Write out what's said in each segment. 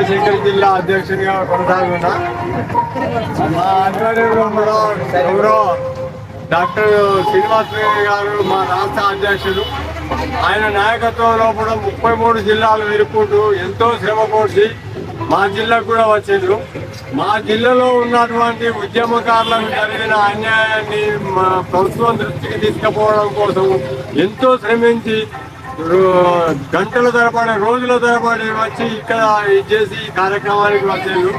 రాజశేఖర్ జిల్లా అధ్యక్షునిగా కొనసాగుతున్నా. మా ఆధ్వర్యంలో కూడా ఎవరో డాక్టర్ శ్రీనివాస్ గారు మా రాష్ట్ర అధ్యక్షులు. ఆయన నాయకత్వంలో కూడా 33 జిల్లాలు విరుపుకుంటూ ఎంతో శ్రమ కోర్చి మా జిల్లాకు కూడా వచ్చిండ్రు. మా జిల్లాలో ఉన్నటువంటి ఉద్యమకారులకు జరిగిన అన్యాయాన్ని మా ప్రభుత్వం దృష్టికి తీసుకుపోవడం కోసం ఎంతో శ్రమించి గంటల తరబడి రోజుల తరబడి వచ్చి ఇక్కడ చేసి ఈ కార్యక్రమానికి వచ్చారు.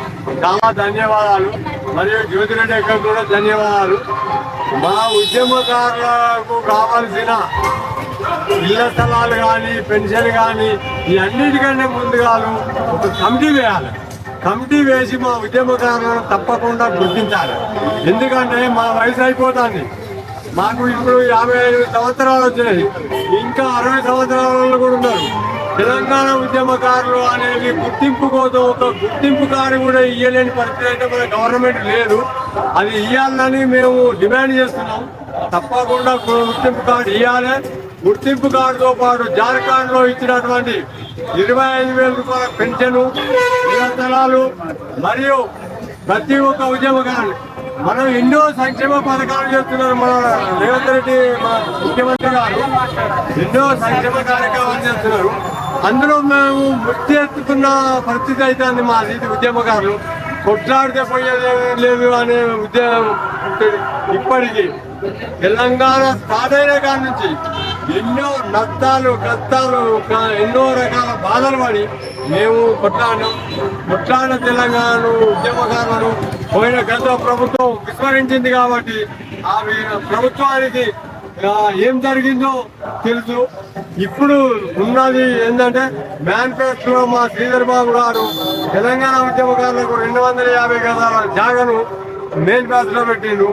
చాలా ధన్యవాదాలు. మరియు జ్యోతిరెడ్డి అక్క కూడా ధన్యవాదాలు. మా ఉద్యమకారులకు కావాల్సిన ఇళ్ల స్థలాలు కానీ పెన్షన్ కానీ ఈ అన్నిటికంటే ముందుగా ఒక కమిటీ వేయాలి. కమిటీ వేసి మా ఉద్యమకారులను తప్పకుండా గుర్తించాలి. ఎందుకంటే మా వయసు అయిపోతుంది. మాకు ఇప్పుడు 55 సంవత్సరాలు వచ్చినాయి. ఇంకా 60 సంవత్సరాలు కూడా ఉన్నారు. తెలంగాణ ఉద్యమకారులు అనేది గుర్తింపు కోసం ఒక గుర్తింపు కార్డు కూడా ఇవ్వలేని పరిస్థితి అయితే మన గవర్నమెంట్ లేదు. అది ఇవ్వాలని మేము డిమాండ్ చేస్తున్నాం. తప్పకుండా గుర్తింపు కార్డు ఇవ్వాలి. గుర్తింపు కార్డుతో పాటు జార్ఖండ్లో ఇచ్చినటువంటి 25,000 రూపాయల పెన్షన్, ఇళ్ల స్థలాలు మరియు ప్రతి ఒక్క ఉద్యమకారులు మనం ఎన్నో సంక్షేమ పథకాలు చేస్తున్నారు. మన రేవంత్ రెడ్డి మా ముఖ్యమంత్రి గారు ఎన్నో సంక్షేమ కార్యక్రమాలు చేస్తున్నారు. అందులో మేము ముక్తి ఎత్తుకున్న పరిస్థితి అయితే మా ఉద్యమకారులు కొట్లాడితే పోయేది లేదు అనే ఉద్యమం ఇప్పటికీ తెలంగాణ స్టార్ట్ అయిన కాడి నుంచి ఎన్నో నష్టాలు కష్టాలు ఎన్నో రకాల బాధలు పడి మేము కొట్లాడిన తెలంగాణ ఉద్యమకారులను పోయిన గత ప్రభుత్వం విస్మరించింది. కాబట్టి ఆ ప్రభుత్వానికి ఏం జరిగిందో తెలుసు. ఇప్పుడు ఉన్నది ఏంటంటే మేనిఫెస్టోలో మా శ్రీధర్ బాబు గారు తెలంగాణ ఉద్యమకారులకు 250 గజాల జాగను మేనిఫెస్టోలో పెట్టిండు.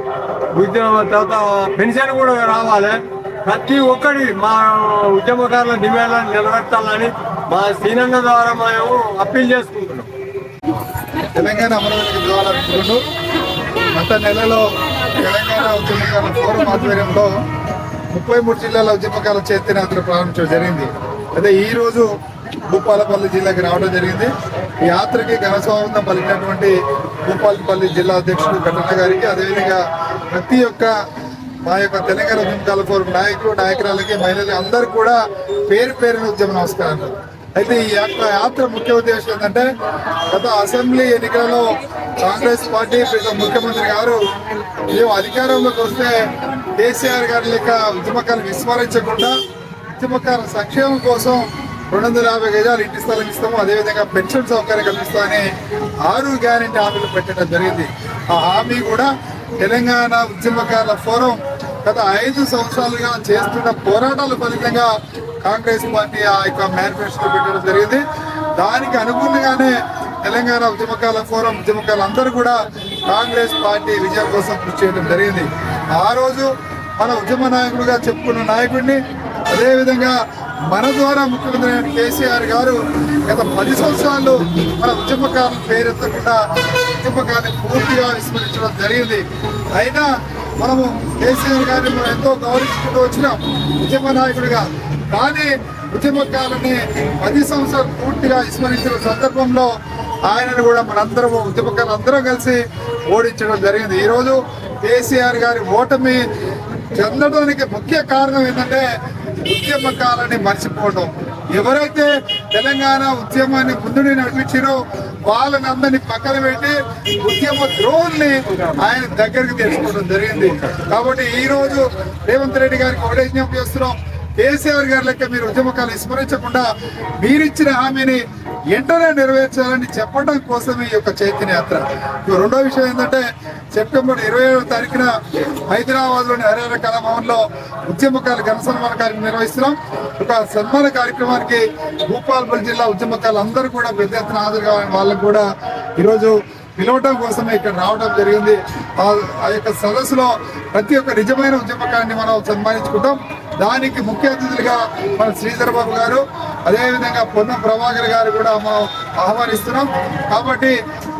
తర్వాత పెన్షన్ కూడా రావాలి. ప్రతి ఒక్కటి మా ఉద్యమకారుల డిమాండ్లను నెరవేర్చాలని మా సీనన్న ద్వారా మేము అప్పీల్ చేసుకుంటున్నాం. తెలంగాణ అమరావతికి ద్వారాలు గత నెలలో తెలంగాణ ఉద్యమకారుల ఫోరం ఆధ్వర్యంలో 33 జిల్లాల ఉద్యమకారుల చైతన్యయాత్ర ప్రారంభించడం జరిగింది. అదే ఈరోజు భూపాలపల్లి జిల్లాకి రావడం జరిగింది. ఈ యాత్రకి ఘనస్వాగతం పలికినటువంటి భూపాలపల్లి జిల్లా అధ్యక్షుడు ఘటన గారికి, అదేవిధంగా ప్రతి ఒక్క మా యొక్క తెలంగాణ ఉద్యమకారుల ఫోరం నాయకులు నాయకురాలకి మహిళలు అందరూ కూడా పేరు పేరున ఉద్యమ నమస్కారాలు. అయితే ఈ యాత్ర ముఖ్య ఉద్దేశం ఏంటంటే గత అసెంబ్లీ ఎన్నికలలో కాంగ్రెస్ పార్టీ ముఖ్యమంత్రి గారు మేము అధికారంలోకి వస్తే కేసీఆర్ గారి లెక్క ఉద్యమకాలను విస్మరించకుండా ఉద్యమకారుల సంక్షేమం కోసం 250 గజాలు ఇంటి స్థలం ఇస్తాము, అదేవిధంగా పెన్షన్ సౌకర్యం కల్పిస్తామని 6 గ్యారెంటీ హామీలు పెట్టడం జరిగింది. ఆ హామీ కూడా తెలంగాణ ఉద్యమకారుల ఫోరం గత 5 సంవత్సరాలుగా చేస్తున్న పోరాటాల ఫలితంగా కాంగ్రెస్ పార్టీ ఆ యొక్క మేనిఫెస్టో పెట్టడం జరిగింది. దానికి అనుగుణంగానే తెలంగాణ ఉద్యమకారుల ఫోరం ఉద్యమకారులు అందరూ కూడా కాంగ్రెస్ పార్టీ విజయం కోసం కృషి చేయడం జరిగింది. ఆ రోజు మన ఉద్యమ నాయకుడిగా చెప్పుకున్న నాయకుడిని, అదేవిధంగా మన ద్వారా ముఖ్యమంత్రి కేసీఆర్ గారు గత 10 సంవత్సరాలు మన ఉద్యమకారుల పేరెత్తకుండా ఉద్యమకారుని పూర్తిగా విస్మరించడం జరిగింది. అయినా మనము కేసీఆర్ గారిని మనం ఎంతో గౌరవించుకుంటూ వచ్చినాం ఉద్యమ నాయకుడిగా. కానీ ఉద్యమకారులని 10 సంవత్సరాలు పూర్తిగా విస్మరించిన సందర్భంలో ఆయనను కూడా మనందరం ఉద్యమకారులు అందరం కలిసి ఓడించడం జరిగింది. ఈరోజు కేసీఆర్ గారి ఓటమి చెందడానికి ముఖ్య కారణం ఏంటంటే ఉద్యమకారులని మర్చిపోవడం. ఎవరైతే తెలంగాణ ఉద్యమాన్ని ముందుని నడిపించారో వాళ్ళని అందరినీ పక్కన పెట్టి ఉద్యమ ద్రోహుల్ని ఆయన దగ్గరికి తెచ్చుకోవడం జరిగింది. కాబట్టి ఈ రోజు రేవంత్ రెడ్డి గారికి ఒకటే విజ్ఞప్తి చేస్తున్నాం, కేసీఆర్ గారి లెక్క మీరు ఉద్యమకాలు విస్మరించకుండా మీరిచ్చిన హామీని వెంటనే నెరవేర్చాలని చెప్పడం కోసమే ఈ యొక్క చైతన్య యాత్ర. రెండో విషయం ఏంటంటే సెప్టెంబర్ 27వ తారీఖున హైదరాబాద్లోని హరిహర కళాభవన్లో ఉద్యమకారుల ఘన సన్మాన కార్యక్రమం నిర్వహిస్తున్నాం. ఒక సన్మాన కార్యక్రమానికి భూపాలపల్లి జిల్లా ఉద్యమకారులు అందరూ కూడా పెద్ద ఎత్తున హాజరు కావాలని వాళ్ళకు కూడా ఈరోజు పిలవటం కోసమే ఇక్కడ రావడం జరిగింది. ఆ యొక్క సదస్సులో ప్రతి ఒక్క నిజమైన ఉద్యమకాన్ని మనం సన్మానించుకుంటాం. దానికి ముఖ్య అతిథులుగా మన శ్రీధర్ బాబు గారు, అదేవిధంగా పొన్నం ప్రభాకర్ గారు కూడా మనం ఆహ్వానిస్తున్నాం. కాబట్టి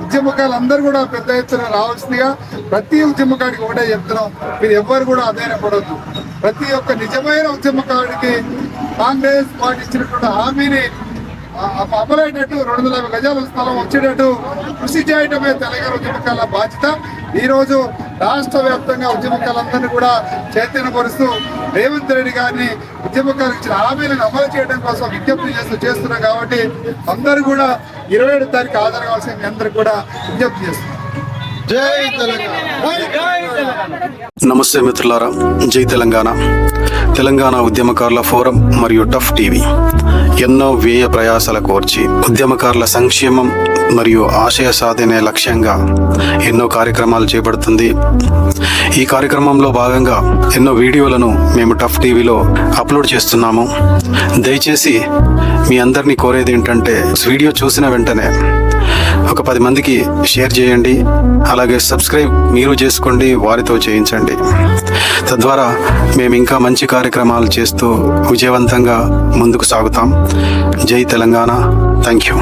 ఉద్యమకారులు అందరూ కూడా పెద్ద ఎత్తున రావాల్సిందిగా ప్రతి ఉద్యమకాడికి ఒకటే చెప్తున్నాం, మీరు ఎవ్వరు కూడా అధైర్యపడవద్దు. ప్రతి ఒక్క నిజమైన ఉద్యమకాడికి కాంగ్రెస్ పార్టీ ఇచ్చినటువంటి హామీని అమలైనట్టు 250 గజాల స్థలం వచ్చేటట్టు కృషి చేయడమే తెలంగాణ ఉద్యమకాల బాధ్యత. ఈ రోజు రాష్ట్ర వ్యాప్తంగా ఉద్యమకాలందరినీ కూడా చైతన్యపరుస్తూ రేవంత్ రెడ్డి గారిని ఉద్యమకాలకు ఇచ్చిన హామీలను అమలు చేయడం కోసం విజ్ఞప్తి చేస్తున్నాం. కాబట్టి అందరూ కూడా 27వ తారీఖు హాజరు కావాల్సిన మీ అందరూ కూడా విజ్ఞప్తి చేస్తున్నాం. జై తెలంగాణ. నమస్తే మిత్రులారా, జై తెలంగాణ. తెలంగాణ ఉద్యమకారుల ఫోరం మరియు టఫ్ టీవీ ఎన్నో వ్యయ ప్రయాసాల కోర్చి ఉద్యమకారుల సంక్షేమం మరియు ఆశయ సాధనే లక్ష్యంగా ఎన్నో కార్యక్రమాలు చేపడుతుంది. ఈ కార్యక్రమంలో భాగంగా ఎన్నో వీడియోలను మేము టఫ్ టీవీలో అప్లోడ్ చేస్తున్నాము. దయచేసి మీ అందరినీ కోరేది ఏంటంటే, వీడియో చూసిన వెంటనే ఒక 10 మందికి షేర్ చేయండి. అలాగే సబ్స్క్రైబ్ మీరు చేసుకోండి, వారితో చేయించండి. తద్వారా మేము ఇంకా మంచి కార్యక్రమాలు చేస్తూ విజయవంతంగా ముందుకు సాగుతాం. జై తెలంగాణ. Thank you.